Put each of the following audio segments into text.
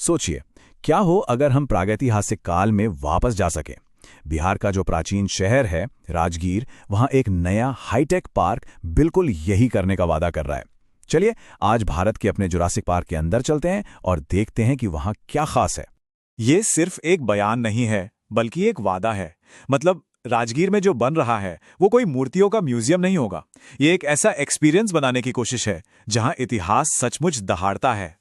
सोचिए, क्या हो अगर हम प्रागैतिहासिक काल में वापस जा सकें। बिहार का जो प्राचीन शहर है राजगीर, वहां एक नया हाईटेक पार्क बिल्कुल यही करने का वादा कर रहा है। चलिए, आज भारत के अपने जुरासिक पार्क के अंदर चलते हैं और देखते हैं कि वहां क्या खास है। ये सिर्फ एक बयान नहीं है, बल्कि एक वादा है। मतलब राजगीर में जो बन रहा है वो कोई मूर्तियों का म्यूजियम नहीं होगा। ये एक ऐसा एक्सपीरियंस बनाने की कोशिश है जहां इतिहास सचमुच दहाड़ता है।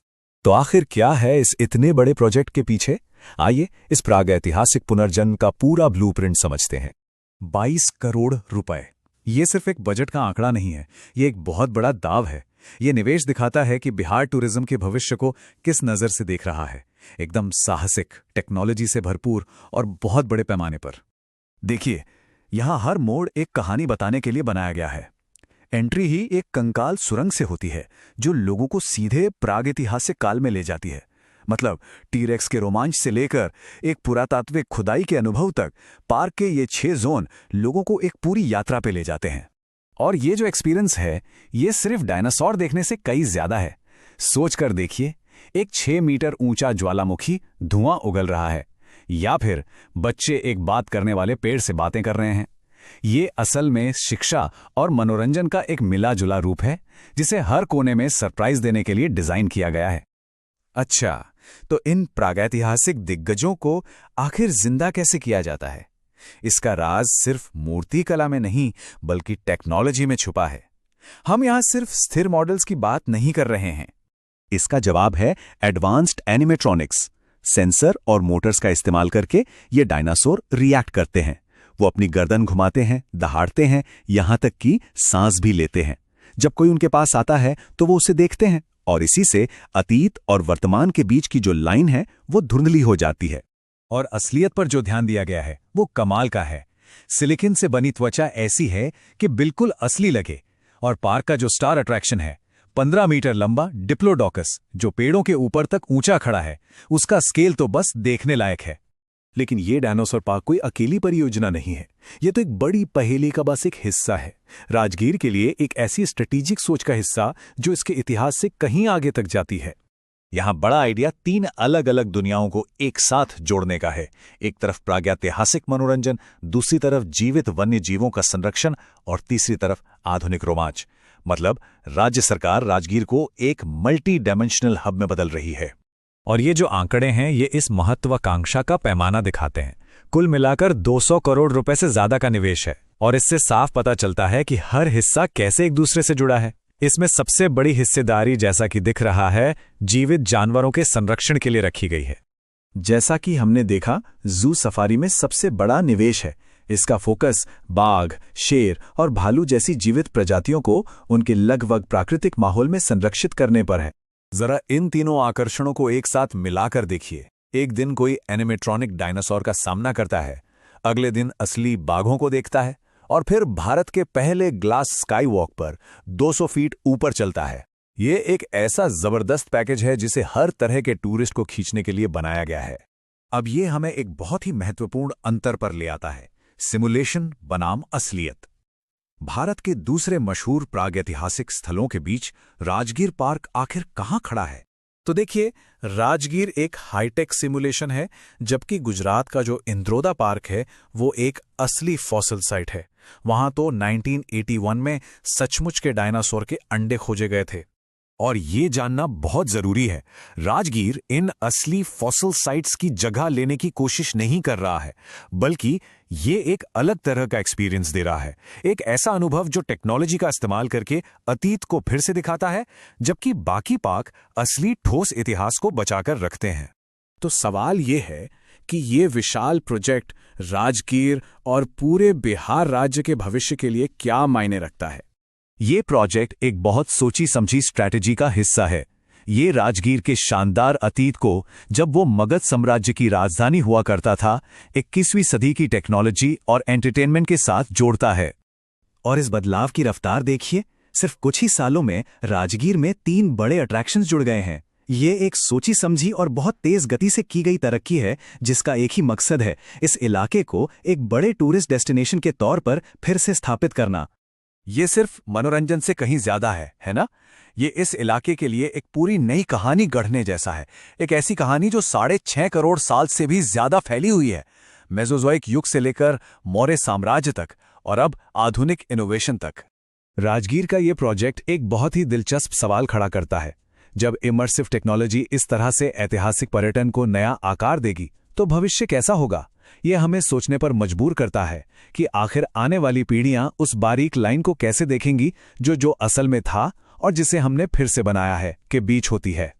तो आखिर क्या है इस इतने बड़े प्रोजेक्ट के पीछे? आइए इस प्रागैतिहासिक पुनर्जन्म का पूरा ब्लूप्रिंट समझते हैं। 22 करोड़ रुपए, ये सिर्फ एक बजट का आंकड़ा नहीं है, ये एक बहुत बड़ा दाव है। ये निवेश दिखाता है कि बिहार टूरिज्म के भविष्य को किस नज़र से देख रहा है। एकदम साहसिक, टेक्नोलॉजी से भरपूर और बहुत बड़े पैमाने पर। देखिए, यहाँ हर मोड़ एक कहानी बताने के लिए बनाया गया है। एंट्री ही एक कंकाल सुरंग से होती है जो लोगों को सीधे प्रागैतिहासिक काल में ले जाती है। मतलब टीरेक्स के रोमांच से लेकर एक पुरातात्विक खुदाई के अनुभव तक पार्क के ये 6 जोन लोगों को एक पूरी यात्रा पे ले जाते हैं। और ये जो एक्सपीरियंस है, ये सिर्फ डायनासोर देखने से कई ज्यादा है। सोच कर देखिए, एक 6 मीटर ऊंचा ज्वालामुखी धुआं उगल रहा है, या फिर बच्चे एक बात करने वाले पेड़ से बातें कर रहे हैं। ये असल में शिक्षा और मनोरंजन का एक मिला जुला रूप है, जिसे हर कोने में सरप्राइज देने के लिए डिजाइन किया गया है। अच्छा, तो इन प्रागैतिहासिक दिग्गजों को आखिर जिंदा कैसे किया जाता है? इसका राज सिर्फ मूर्ति कला में नहीं, बल्कि टेक्नोलॉजी में छुपा है। हम यहां सिर्फ स्थिर मॉडल्स की बात नहीं कर रहे हैं। इसका जवाब है एडवांस्ड एनिमेट्रॉनिक्स। सेंसर और मोटर्स का इस्तेमाल करके ये डायनासोर रिएक्ट करते हैं। वो अपनी गर्दन घुमाते हैं, दहाड़ते हैं, यहां तक कि सांस भी लेते हैं। जब कोई उनके पास आता है तो वो उसे देखते हैं, और इसी से अतीत और वर्तमान के बीच की जो लाइन है वो धुंधली हो जाती है। और असलियत पर जो ध्यान दिया गया है वो कमाल का है। सिलिकॉन से बनी त्वचा ऐसी है कि बिल्कुल असली लगे। और पार्क का जो स्टार अट्रैक्शन है, 15 मीटर लंबा डिप्लोडोकस, जो पेड़ों के ऊपर तक ऊंचा खड़ा है, उसका स्केल तो बस देखने लायक है। लेकिन ये डायनासोर पार्क कोई अकेली परियोजना नहीं है। ये तो एक बड़ी पहेली का बस एक हिस्सा है। राजगीर के लिए एक ऐसी स्ट्रेटेजिक सोच का हिस्सा जो इसके इतिहास से कहीं आगे तक जाती है। यहाँ बड़ा आइडिया 3 अलग अलग दुनियाओं को एक साथ जोड़ने का है। एक तरफ प्रागैतिहासिक मनोरंजन, दूसरी तरफ जीवित वन्य जीवों का संरक्षण, और तीसरी तरफ आधुनिक रोमांच। मतलब राज्य सरकार राजगीर को एक मल्टी डायमेंशनल हब में बदल रही है। और ये जो आंकड़े हैं, ये इस महत्वाकांक्षा का पैमाना दिखाते हैं। कुल मिलाकर 200 करोड़ रुपए से ज्यादा का निवेश है, और इससे साफ पता चलता है कि हर हिस्सा कैसे एक दूसरे से जुड़ा है। इसमें सबसे बड़ी हिस्सेदारी, जैसा कि दिख रहा है, जीवित जानवरों के संरक्षण के लिए रखी गई है। जैसा कि हमने देखा, जू सफारी में सबसे बड़ा निवेश है। इसका फोकस बाघ, शेर और भालू जैसी जीवित प्रजातियों को उनके लगभग प्राकृतिक माहौल में संरक्षित करने पर है। जरा इन तीनों आकर्षणों को एक साथ मिलाकर देखिए। एक दिन कोई एनिमेट्रॉनिक डायनासोर का सामना करता है, अगले दिन असली बाघों को देखता है, और फिर भारत के पहले ग्लास स्काई वॉक पर 200 फीट ऊपर चलता है। ये एक ऐसा जबरदस्त पैकेज है जिसे हर तरह के टूरिस्ट को खींचने के लिए बनाया गया है। अब ये हमें एक बहुत ही महत्वपूर्ण अंतर पर ले आता है, सिमुलेशन बनाम असलियत। भारत के दूसरे मशहूर प्रागैतिहासिक स्थलों के बीच राजगीर पार्क आखिर कहाँ खड़ा है? तो देखिए, राजगीर एक हाईटेक सिमुलेशन है, जबकि गुजरात का जो इंद्रोदा पार्क है वो एक असली फॉसिल साइट है। वहां तो 1981 में सचमुच के डायनासोर के अंडे खोजे गए थे। और ये जानना बहुत जरूरी है, राजगीर इन असली फॉसिल साइट्स की जगह लेने की कोशिश नहीं कर रहा है, बल्कि ये एक अलग तरह का एक्सपीरियंस दे रहा है। एक ऐसा अनुभव जो टेक्नोलॉजी का इस्तेमाल करके अतीत को फिर से दिखाता है, जबकि बाकी पार्क असली ठोस इतिहास को बचाकर रखते हैं। तो सवाल ये है कि ये विशाल प्रोजेक्ट राजगीर और पूरे बिहार राज्य के भविष्य के लिए क्या मायने रखता है? ये प्रोजेक्ट एक बहुत सोची समझी स्ट्रैटेजी का हिस्सा है। ये राजगीर के शानदार अतीत को, जब वो मगध साम्राज्य की राजधानी हुआ करता था, 21वीं सदी की टेक्नोलॉजी और एंटरटेनमेंट के साथ जोड़ता है। और इस बदलाव की रफ्तार देखिए, सिर्फ कुछ ही सालों में राजगीर में 3 बड़े अट्रैक्शंस जुड़ गए हैं। ये एक सोची समझी और बहुत तेज गति से की गई तरक्की है, जिसका एक ही मकसद है, इस इलाके को एक बड़े टूरिस्ट डेस्टिनेशन के तौर पर फिर से स्थापित करना। ये सिर्फ मनोरंजन से कहीं ज्यादा है ना? ये इस इलाके के लिए एक पूरी नई कहानी गढ़ने जैसा है, एक ऐसी कहानी जो 6.5 करोड़ साल से भी ज्यादा फैली हुई है, मेसोजोइक युग से लेकर मौर्य साम्राज्य तक और अब आधुनिक इनोवेशन तक। राजगीर का ये प्रोजेक्ट एक बहुत ही दिलचस्प सवाल खड़ा करता है। जब इमर्सिव टेक्नोलॉजी इस तरह से ऐतिहासिक पर्यटन को नया आकार देगी तो भविष्य कैसा होगा? ये हमें सोचने पर मजबूर करता है कि आखिर आने वाली पीढ़ियां उस बारीक लाइन को कैसे देखेंगी जो असल में था और जिसे हमने फिर से बनाया है के बीच होती है।